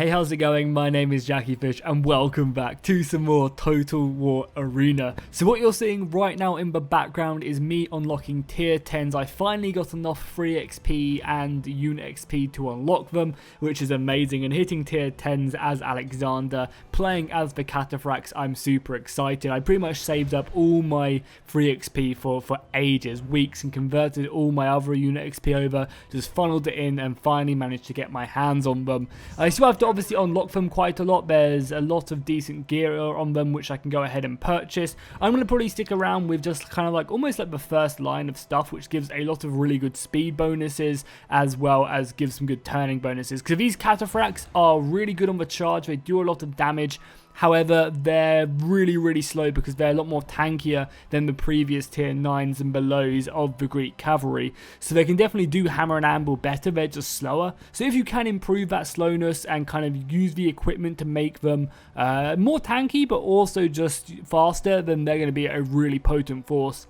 Hey, how's it going? My name is jackiefishhh and welcome back to some more Total War Arena. So what you're seeing right now in the background is me unlocking tier 10s. I finally got enough free XP and unit XP to unlock them, which is amazing, and hitting tier 10s as Alexander, playing as the Cataphracts, I'm super excited. I pretty much saved up all my free XP for ages, weeks, and converted all my other unit XP over, just funneled it in and finally managed to get my hands on them. I still have to obviously unlock them quite a lot. There's a lot of decent gear on them which I can go ahead and purchase. I'm going to probably stick around with just kind of like almost like the first line of stuff, which gives a lot of really good speed bonuses as well as gives some good turning bonuses, because these Cataphracts are really good on the charge. They do a lot of damage. However, they're really slow because they're a lot more tankier than the previous tier 9s and belows of the Greek Cavalry. So they can definitely do hammer and anvil better, they're just slower. So if you can improve that slowness and kind of use the equipment to make them more tanky but also just faster, then they're going to be a really potent force.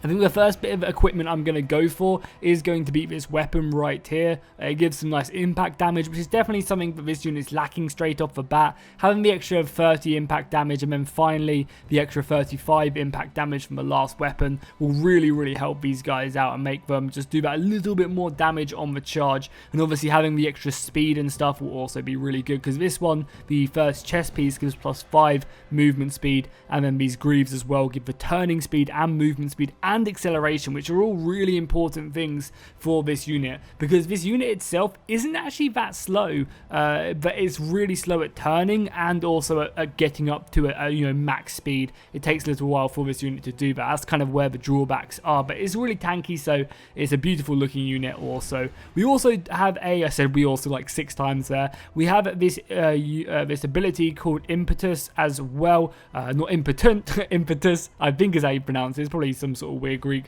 I think the first bit of equipment I'm going to go for is going to be this weapon right here. It gives some nice impact damage, which is definitely something that this unit is lacking straight off the bat. Having the extra 30 impact damage and then finally the extra 35 impact damage from the last weapon will really help these guys out and make them just do that a little bit more damage on the charge. And obviously having the extra speed and stuff will also be really good, because this one, the first chest piece, gives +5 movement speed, and then these greaves as well give the turning speed and movement speed and acceleration, which are all really important things for this unit, because this unit itself isn't actually that slow, but it's really slow at turning and also at getting up to a max speed. It takes a little while for this unit to do that. That's kind of where the drawbacks are, but it's really tanky, so it's a beautiful looking unit. Also, we also have I said we also like 6 times there. We have this this ability called impetus as well, not impotent, impetus I think is how you pronounce it. It's probably some sort of weird Greek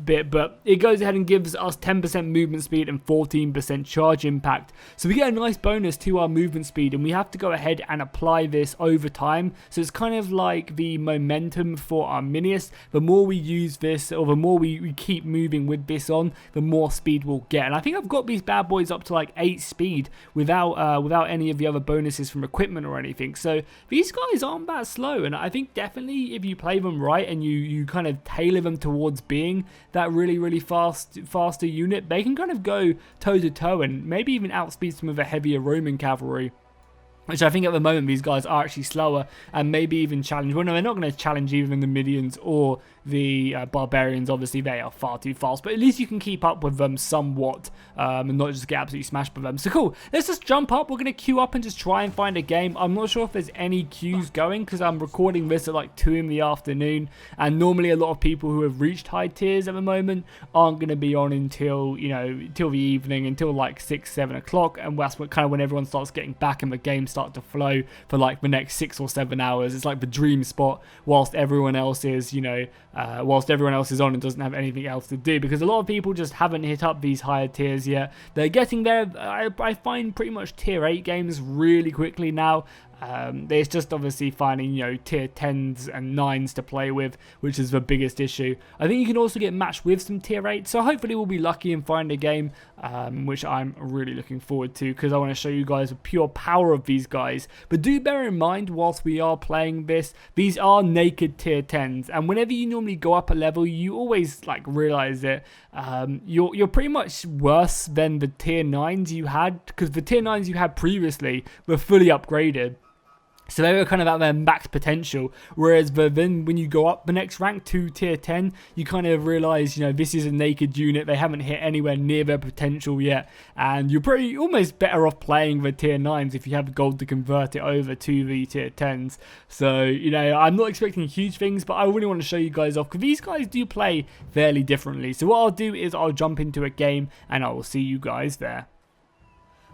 bit, but it goes ahead and gives us 10% movement speed and 14% charge impact. So we get a nice bonus to our movement speed, and we have to go ahead and apply this over time. So it's kind of like the momentum for our minius. The more we use this, or the more we keep moving with this on, the more speed we'll get. And I think I've got these bad boys up to like 8 speed without any of the other bonuses from equipment or anything. So these guys aren't that slow, and I think definitely if you play them right and you kind of tailor them towards being that really faster unit, they can kind of go toe to toe and maybe even outspeed some of the heavier Roman cavalry, which I think at the moment these guys are actually slower and maybe even challenge. Well, no, they're not going to challenge even the Midians or the Barbarians. Obviously, they are far too fast, but at least you can keep up with them somewhat and not just get absolutely smashed by them. So cool, let's just jump up. We're going to queue up and just try and find a game. I'm not sure if there's any queues going because I'm recording this at like 2 in the afternoon, and normally a lot of people who have reached high tiers at the moment aren't going to be on until, till the evening, until like 6-7 o'clock, and that's kind of when everyone starts getting back and the game start to flow for like the next 6 or 7 hours. It's like the dream spot whilst everyone else is, whilst everyone else is on and doesn't have anything else to do, because a lot of people just haven't hit up these higher tiers yet. They're getting there. I find pretty much tier 8 games really quickly now. There's just obviously finding, tier 10s and 9s to play with, which is the biggest issue. I think you can also get matched with some tier 8, so hopefully we'll be lucky and find a game, which I'm really looking forward to, because I want to show you guys the pure power of these guys. But do bear in mind, whilst we are playing this, these are naked tier 10s, and whenever you normally go up a level, you always realize that you're pretty much worse than the tier 9s you had, because the tier 9s you had previously were fully upgraded. So they were kind of at their max potential, whereas then when you go up the next rank to tier 10, you kind of realise, this is a naked unit. They haven't hit anywhere near their potential yet, and you're pretty almost better off playing the tier 9s if you have gold to convert it over to the tier 10s. So, I'm not expecting huge things, but I really want to show you guys off, because these guys do play fairly differently. So what I'll do is I'll jump into a game, and I will see you guys there.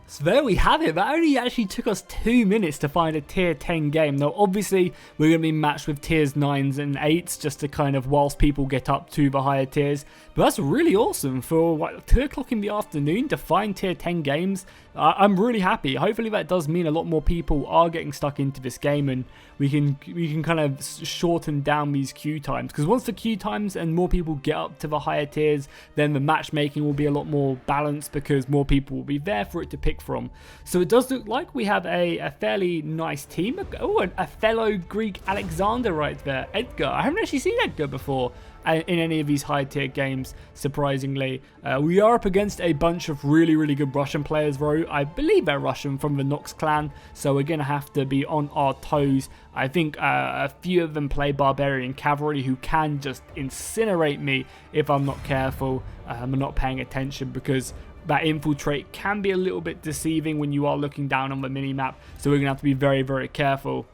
So there we have it. That only actually took us 2 minutes to find a tier 10 game. Now obviously we're going to be matched with tiers 9s and 8s just to kind of whilst people get up to the higher tiers. But that's really awesome for 2 o'clock in the afternoon to find tier 10 games. I'm really happy. Hopefully that does mean a lot more people are getting stuck into this game, and we can kind of shorten down these queue times, because once the queue times and more people get up to the higher tiers, then the matchmaking will be a lot more balanced because more people will be there for it to pick from. So it does look like we have a fairly nice team. Oh, a fellow Greek Alexander right there, Edgar. I haven't actually seen Edgar before in any of these high tier games, surprisingly. We are up against a bunch of really good Russian players though. I believe they're Russian, from the Nox clan, so we're going to have to be on our toes. I think a few of them play Barbarian Cavalry, who can just incinerate me if I'm not careful and not paying attention, because that infiltrate can be a little bit deceiving when you are looking down on the minimap, so we're going to have to be very careful.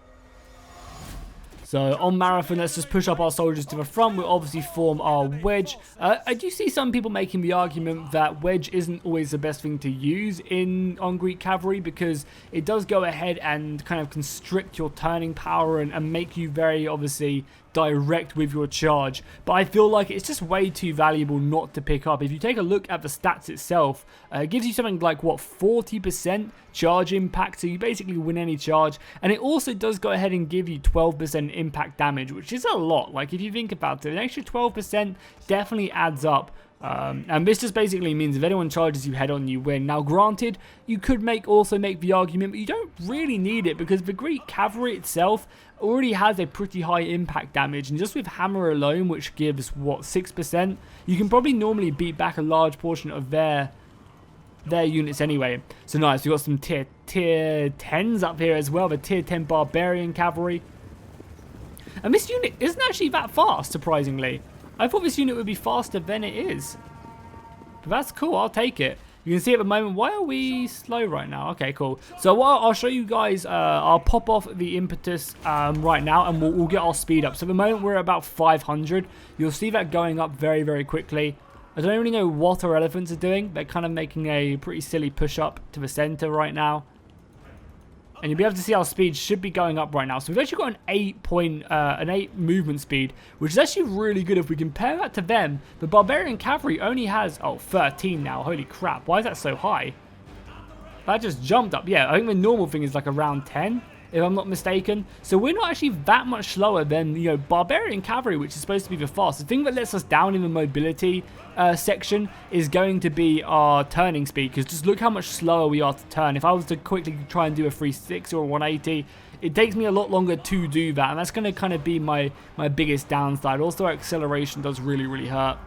So on Marathon, let's just push up our soldiers to the front. We'll obviously form our wedge. I do see some people making the argument that wedge isn't always the best thing to use on Greek Cavalry, because it does go ahead and kind of constrict your turning power and make you very obviously direct with your charge. But I feel like it's just way too valuable not to pick up. If you take a look at the stats itself, it gives you something like, what, 40% charge impact, so you basically win any charge. And it also does go ahead and give you 12% impact damage, which is a lot. Like, if you think about it, an extra 12% definitely adds up. And this just basically means if anyone charges you head on, you win. Now granted, you could also make the argument, but you don't really need it, because the Greek Cavalry itself already has a pretty high impact damage, and just with hammer alone, which gives, what, 6%, you can probably normally beat back a large portion of their units anyway. So nice, we've got some tier 10s up here as well, the tier 10 Barbarian Cavalry. And this unit isn't actually that fast, surprisingly. I thought this unit would be faster than it is. But that's cool, I'll take it. You can see at the moment, why are we slow right now? Okay, cool. So I'll show you guys, I'll pop off the impetus right now, and we'll get our speed up. So at the moment, we're at about 500. You'll see that going up very quickly. I don't really know what our elephants are doing. They're kind of making a pretty silly push up to the center right now. And you'll be able to see our speed should be going up right now. So we've actually got an 8 movement speed, which is actually really good if we compare that to them. The Barbarian Cavalry only has, 13 now. Holy crap, why is that so high? That just jumped up. Yeah, I think the normal thing is like around 10, if I'm not mistaken. So we're not actually that much slower than, you know, Barbarian Cavalry, which is supposed to be the fastest. The thing that lets us down in the mobility section is going to be our turning speed, because just look how much slower we are to turn. If I was to quickly try and do a 360 or a 180, it takes me a lot longer to do that, and that's going to kind of be my biggest downside. Also, acceleration does really hurt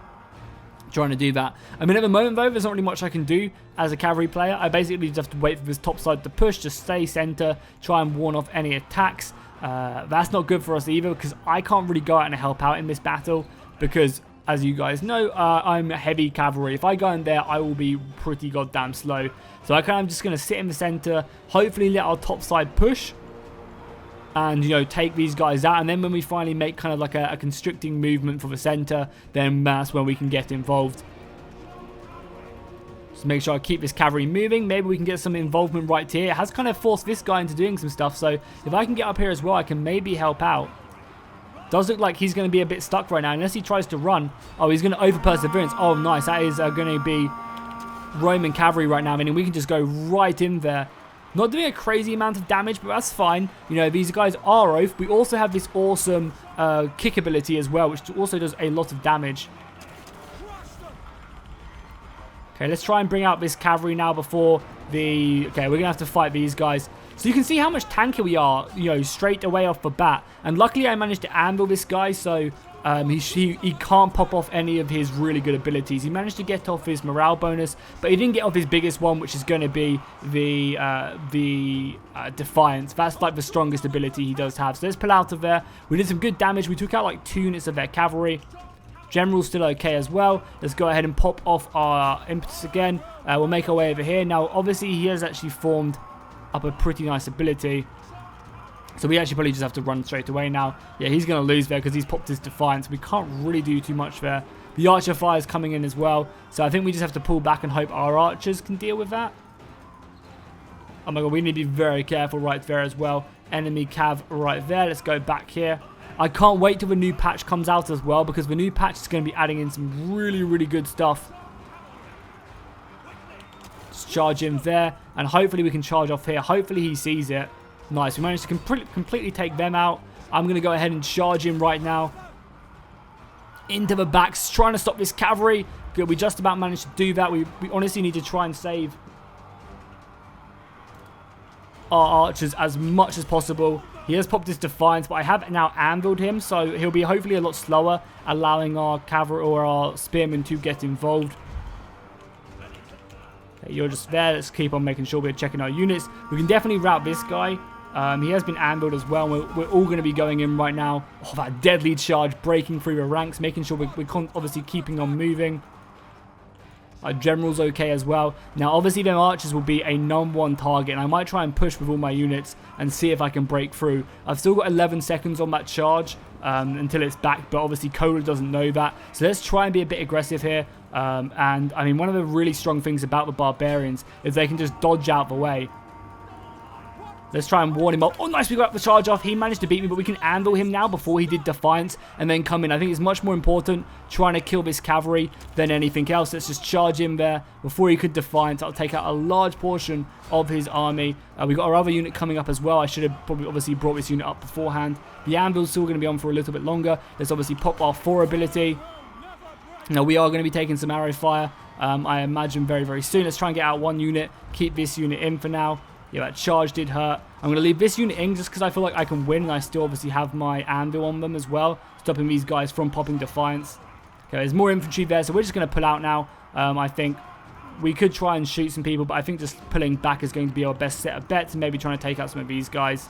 trying to do that. I mean, at the moment though, there's not really much I can do as a cavalry player. I basically just have to wait for this top side to push, just stay center, try and warn off any attacks. That's not good for us either, because I can't really go out and help out in this battle, because as you guys know, I'm heavy cavalry. If I go in there, I will be pretty goddamn slow. So I kind of just going to sit in the center, hopefully let our top side push, and, you know, take these guys out. And then when we finally make kind of like a constricting movement for the center, then that's when we can get involved. Just make sure I keep this cavalry moving. Maybe we can get some involvement right here. It has kind of forced this guy into doing some stuff, so if I can get up here as well, I can maybe help out. Does look like he's going to be a bit stuck right now, unless he tries to run. Oh, he's going to over perseverance. Oh, nice. That is going to be Roman cavalry right now, meaning we can just go right in there. Not doing a crazy amount of damage, but that's fine. You know, these guys are oaf. We also have this awesome kick ability as well, which also does a lot of damage. Okay, let's try and bring out this cavalry now before the... Okay, we're going to have to fight these guys. So you can see how much tankier we are, you know, straight away off the bat. And luckily I managed to anvil this guy, so he can't pop off any of his really good abilities. He managed to get off his morale bonus, but he didn't get off his biggest one, which is going to be the Defiance. That's like the strongest ability he does have. So let's pull out of there. We did some good damage. We took out like 2 units of their cavalry. General's still okay as well. Let's go ahead and pop off our impetus again. We'll make our way over here. Now, obviously, he has actually formed up a pretty nice ability. So we actually probably just have to run straight away now. Yeah, he's going to lose there because he's popped his Defiance. We can't really do too much there. The Archer Fire is coming in as well. So I think we just have to pull back and hope our Archers can deal with that. Oh my god, we need to be very careful right there as well. Enemy Cav right there. Let's go back here. I can't wait till the new patch comes out as well, because the new patch is going to be adding in some really good stuff. Just charge in there, and hopefully we can charge off here. Hopefully he sees it. Nice, we managed to completely take them out. I'm going to go ahead and charge in right now. Into the backs, trying to stop this cavalry. Good, we just about managed to do that. We honestly need to try and save our archers as much as possible. He has popped his defiance, but I have now anviled him, so he'll be hopefully a lot slower, allowing our cavalry or our spearmen to get involved. Okay, you're just there. Let's keep on making sure we're checking our units. We can definitely rout this guy. He has been anviled as well. We're all going to be going in right now. Oh, that deadly charge, breaking through the ranks, making sure we're obviously keeping on moving. Our general's okay as well. Now, obviously, them archers will be a #1 target, and I might try and push with all my units and see if I can break through. I've still got 11 seconds on that charge until it's back, but obviously Kola doesn't know that. So let's try and be a bit aggressive here. And, I mean, one of the really strong things about the barbarians is they can just dodge out the way. Let's try and warn him off. Oh, nice, we got the charge off. He managed to beat me, but we can anvil him now before he did defiance and then come in. I think it's much more important trying to kill this cavalry than anything else. Let's just charge in there before he could defiance. I'll take out a large portion of his army. We've got our other unit coming up as well. I should have probably obviously brought this unit up beforehand. The anvil's still going to be on for a little bit longer. Let's obviously pop our 4 ability. Now, we are going to be taking some arrow fire, I imagine, very, very soon. Let's try and get out 1 unit. Keep this unit in for now. Yeah, that charge did hurt. I'm going to leave this unit in just because I feel like I can win, and I still obviously have my anvil on them as well, stopping these guys from popping defiance. Okay, there's more infantry there, so we're just going to pull out now. I think we could try and shoot some people, but I think just pulling back is going to be our best set of bets, and maybe trying to take out some of these guys.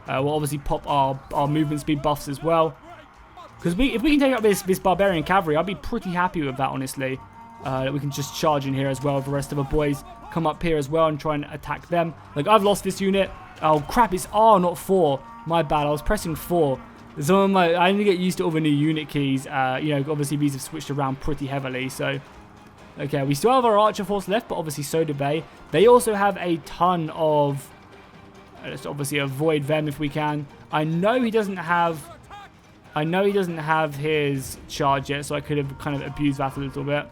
We'll obviously pop our movement speed buffs as well. Because if we can take out this barbarian cavalry, I'd be pretty happy with that, honestly. We can just charge in here as well with the rest of the boys. Come up here as well and try and attack them. Like, I've lost this unit. Oh, crap, it's R, not 4. My bad, I was pressing 4. I need to get used to all the new unit keys. You know, obviously these have switched around pretty heavily, so... Okay, we still have our archer force left, but obviously so do they. They also have a ton of... Let's obviously avoid them if we can. I know he doesn't have his charge yet, so I could have kind of abused that a little bit.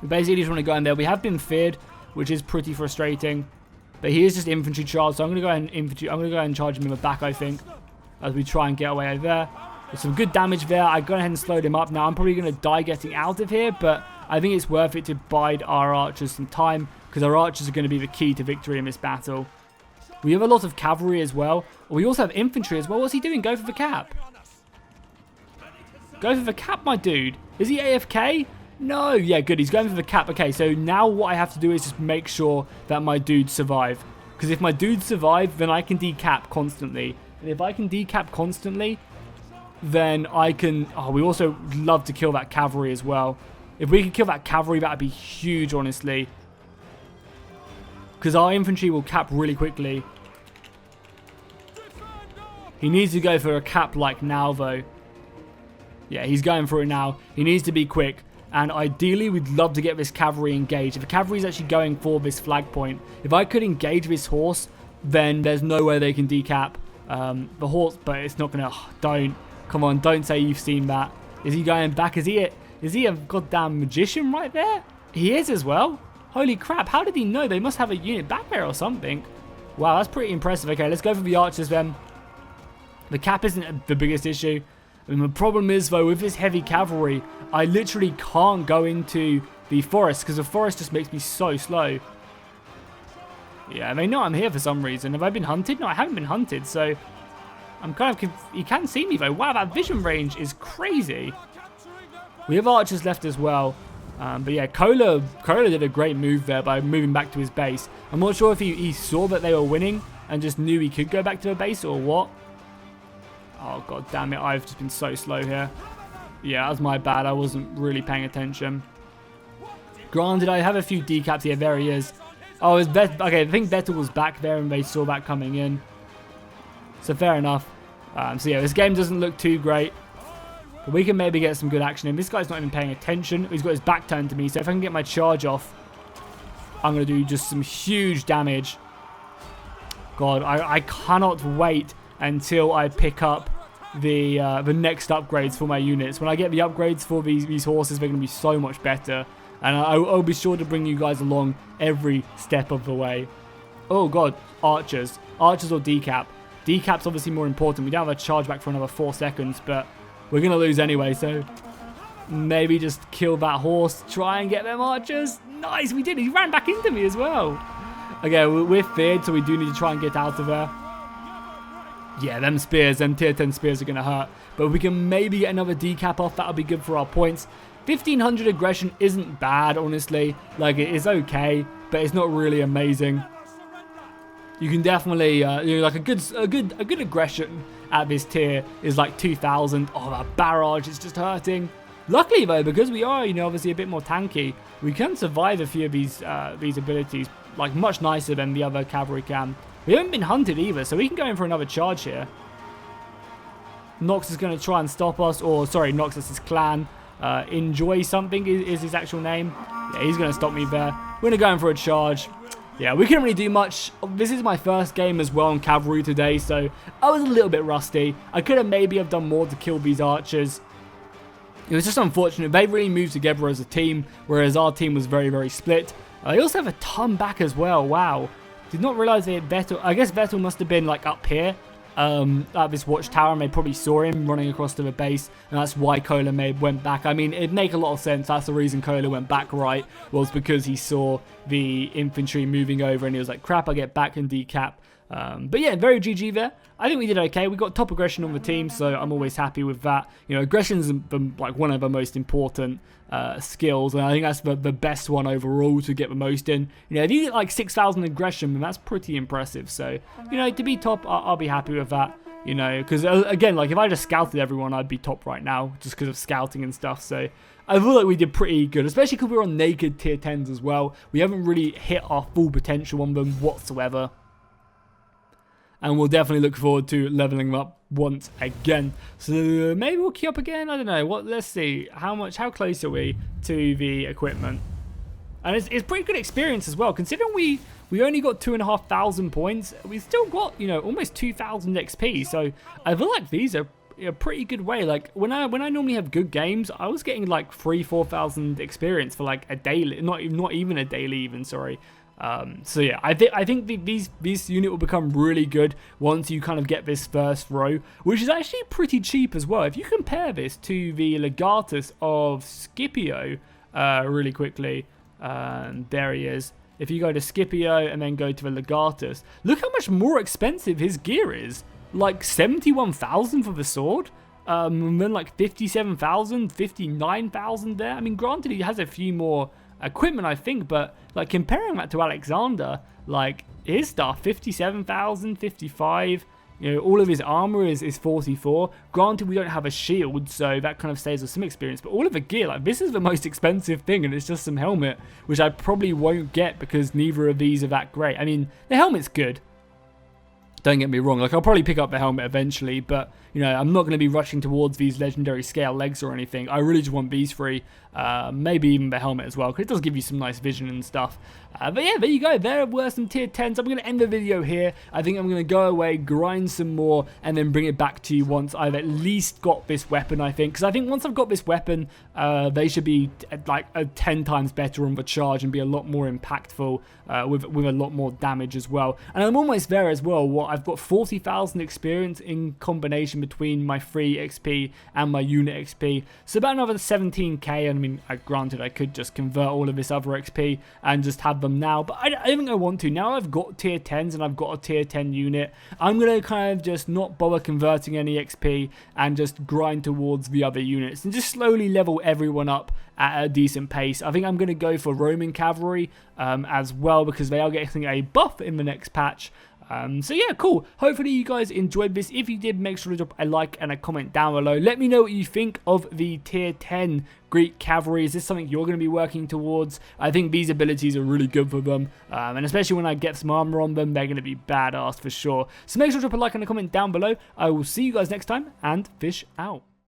We basically just want to go in there. We have been feared, which is pretty frustrating. But he is just infantry charge, so I'm going to go ahead and charge him in the back, I think, as we try and get away over there. There's some good damage there. I go ahead and slowed him up. Now, I'm probably going to die getting out of here, but I think it's worth it to bide our archers some time, because our archers are going to be the key to victory in this battle. We have a lot of cavalry as well. We also have infantry as well. What's he doing? Go for the cap. Go for the cap, my dude. Is he AFK? No, yeah, good. He's going for the cap. Okay, so now what I have to do is just make sure that my dudes survive. Because if my dudes survive, then I can decap constantly. And if I can decap constantly, then I can... Oh, we also love to kill that cavalry as well. If we could kill that cavalry, that would be huge, honestly. Because our infantry will cap really quickly. He needs to go for a cap like now, though. Yeah, he's going for it now. He needs to be quick. And ideally, we'd love to get this cavalry engaged. If the cavalry is actually going for this flag point, if I could engage this horse, then there's no way they can decap the horse. But it's not going to... Oh, don't. Come on, don't say you've seen that. Is he going back? Is he a goddamn magician right there? He is as well. Holy crap, how did he know? They must have a unit back there or something. Wow, that's pretty impressive. Okay, let's go for the archers then. The cap isn't the biggest issue. And the problem is, though, with this heavy cavalry, I literally can't go into the forest because the forest just makes me so slow. Yeah, they know I'm here for some reason. Have I been hunted? No, I haven't been hunted, so I'm kind of... He can see me, though. Wow, that vision range is crazy. We have archers left as well. But yeah, Kola did a great move there by moving back to his base. I'm not sure if he saw that they were winning and just knew he could go back to the base or what. Oh, god damn it. I've just been so slow here. Yeah, that's my bad. I wasn't really paying attention. Granted, I have a few decaps here. There he is. Oh, it's okay, I think Vettel was back there and they saw that coming in. So fair enough. So yeah, this game doesn't look too great. But we can maybe get some good action in. This guy's not even paying attention. He's got his back turned to me. So if I can get my charge off, I'm going to do just some huge damage. God, I cannot wait until I pick up the next upgrades for my units. When I get the upgrades for these horses, they're going to be so much better. And I'll be sure to bring you guys along every step of the way. Oh god, archers. Archers or decap. Decap's obviously more important. We don't have a charge back for another 4 seconds, but we're going to lose anyway, so maybe just kill that horse, try and get them archers. Nice, we did. He ran back into me as well. Okay, we're feared, so we do need to try and get out of there. Yeah, them spears, them tier 10 spears are going to hurt. But we can maybe get another decap off. That'll be good for our points. 1500 aggression isn't bad, honestly. Like, it is okay, but it's not really amazing. You can definitely, you know, like a good aggression at this tier is like 2000. Oh, that barrage is just hurting. Luckily though, because we are, you know, obviously a bit more tanky, we can survive a few of these abilities like much nicer than the other cavalry can. We haven't been hunted either, so we can go in for another charge here. Nox is going to try and stop us, or sorry, Nox is his clan. Enjoy something is his actual name. Yeah, he's going to stop me there. We're going to go in for a charge. Yeah, we couldn't really do much. This is my first game as well on cavalry today, so I was a little bit rusty. I could have maybe have done more to kill these archers. It was just unfortunate. They really moved together as a team, whereas our team was very, very split. They also have a ton back as well. Wow. Did not realize they had Vettel. I guess Vettel must have been like up here at this watchtower, and they probably saw him running across to the base, and that's why Kohler went back. I mean, it'd make a lot of sense. That's the reason Kohler went back, right? Was because he saw the infantry moving over, and he was like, crap, I get back and decap. But yeah, very GG there. I think we did okay. We got top aggression on the team, so I'm always happy with that. You know, aggression is like one of the most important skills, and I think that's the best one overall to get the most in. You know, if you get like 6,000 aggression, then that's pretty impressive. So, you know, to be top, I'll be happy with that. You know, because again, like if I just scouted everyone, I'd be top right now just because of scouting and stuff. So I feel like we did pretty good, especially because we're on naked tier 10s as well. We haven't really hit our full potential on them whatsoever. And we'll definitely look forward to leveling them up once again. So maybe we'll queue up again. I don't know. Let's see. How close are we to the equipment? And it's pretty good experience as well. Considering we only got 2,500 points, we still got, you know, almost 2,000 XP. So I feel like these are a pretty good way. Like when I normally have good games, I was getting like 3,000-4,000 experience for like a daily, not even a daily even. Sorry. So yeah, I think this unit will become really good once you kind of get this first row, which is actually pretty cheap as well. If you compare this to the Legatus of Scipio, really quickly, there he is. If you go to Scipio and then go to the Legatus, look how much more expensive his gear is. Like 71,000 for the sword. And then like 57,000, 59,000 there. I mean, granted, he has a few more equipment, I think, but like comparing that to Alexander, like his stuff 57,000, 55, you know, all of his armor is 44. Granted, we don't have a shield, so that kind of saves us some experience, but all of the gear, like this is the most expensive thing, and it's just some helmet, which I probably won't get because neither of these are that great. I mean, the helmet's good, don't get me wrong, like I'll probably pick up the helmet eventually, but you know, I'm not going to be rushing towards these legendary scale legs or anything. I really just want these three, maybe even the helmet as well, because it does give you some nice vision and stuff. But yeah, there you go, there were some tier 10s. I'm going to end the video here. I think I'm going to go away, grind some more, and then bring it back to you once I've at least got this weapon, I think. Because I think once I've got this weapon, they should be like 10 times better on the charge and be a lot more impactful with a lot more damage as well. And I'm almost there as well. I've got 40,000 experience in combination between my free XP and my unit XP. So about another 17k. I mean, granted, I could just convert all of this other XP and just have them now, but I think I want to. Now I've got tier 10s and I've got a tier 10 unit, I'm going to kind of just not bother converting any XP and just grind towards the other units and just slowly level everyone up at a decent pace. I think I'm going to go for Roman cavalry as well, because they are getting a buff in the next patch. So yeah, cool. Hopefully you guys enjoyed this. If you did, make sure to drop a like and a comment down below. Let me know what you think of the tier 10 Greek Cavalry. Is this something you're going to be working towards? I think these abilities are really good for them. And especially when I get some armor on them, they're going to be badass for sure. So make sure to drop a like and a comment down below. I will see you guys next time, and fish out.